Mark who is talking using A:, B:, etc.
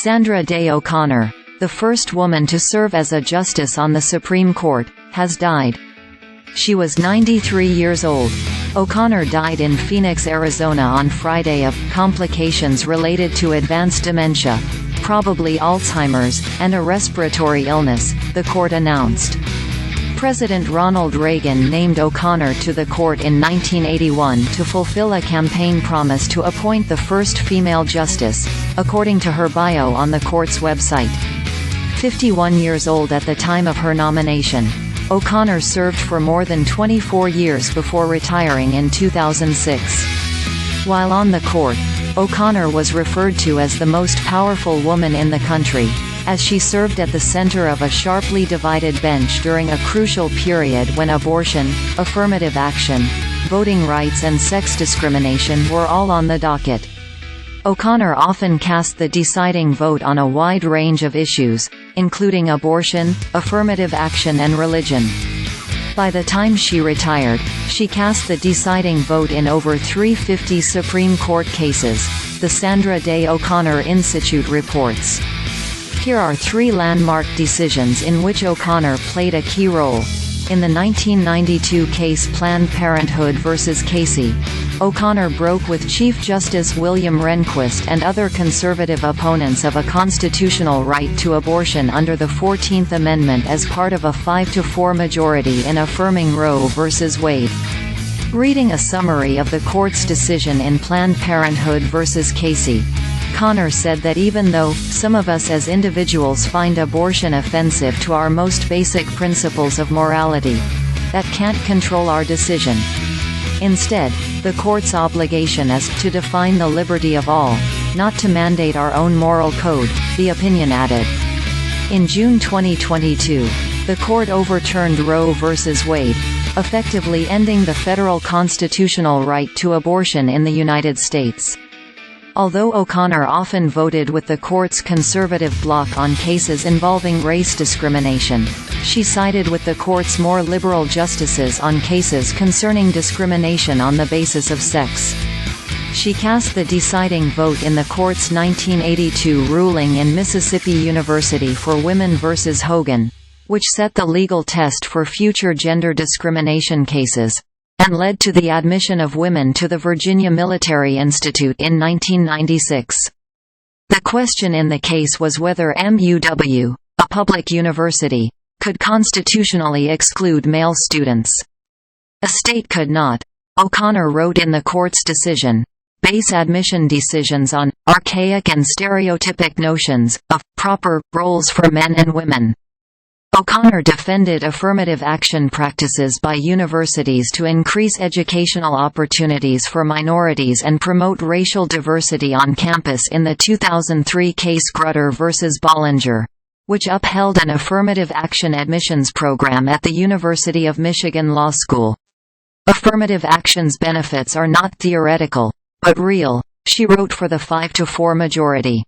A: Sandra Day O'Connor, the first woman to serve as a justice on the Supreme Court, has died. She was 93 years old. O'Connor died in Phoenix, Arizona on Friday of complications related to advanced dementia, probably Alzheimer's, and a respiratory illness, the court announced. President Ronald Reagan named O'Connor to the court in 1981 to fulfill a campaign promise to appoint the first female justice, according to her bio on the court's website. 51 years old at the time of her nomination, O'Connor served for more than 24 years before retiring in 2006. While on the court, O'Connor was referred to as the most powerful woman in the country, as she served at the center of a sharply divided bench during a crucial period when abortion, affirmative action, voting rights and sex discrimination were all on the docket. O'Connor often cast the deciding vote on a wide range of issues, including abortion, affirmative action and religion. By the time she retired, she cast the deciding vote in over 350 Supreme Court cases, the Sandra Day O'Connor Institute reports. Here are 3 landmark decisions in which O'Connor played a key role. In the 1992 case Planned Parenthood v. Casey, O'Connor broke with Chief Justice William Rehnquist and other conservative opponents of a constitutional right to abortion under the 14th Amendment as part of a 5-4 majority in affirming Roe v. Wade. Reading a summary of the court's decision in Planned Parenthood v. Casey, O'Connor said that even though some of us as individuals find abortion offensive to our most basic principles of morality, that can't control our decision. Instead, the court's obligation is to define the liberty of all, not to mandate our own moral code, the opinion added. In June 2022, the court overturned Roe v. Wade, effectively ending the federal constitutional right to abortion in the United States. Although O'Connor often voted with the court's conservative bloc on cases involving race discrimination, she sided with the court's more liberal justices on cases concerning discrimination on the basis of sex. She cast the deciding vote in the court's 1982 ruling in Mississippi University for Women v. Hogan, which set the legal test for future gender discrimination cases, and led to the admission of women to the Virginia Military Institute in 1996. The question in the case was whether MUW, a public university, could constitutionally exclude male students. A state could not, O'Connor wrote in the court's decision, base admission decisions on archaic and stereotypic notions of proper roles for men and women. O'Connor defended affirmative action practices by universities to increase educational opportunities for minorities and promote racial diversity on campus in the 2003 case Grutter v. Bollinger, which upheld an affirmative action admissions program at the University of Michigan Law School. Affirmative action's benefits are not theoretical, but real, she wrote for the 5-4 majority.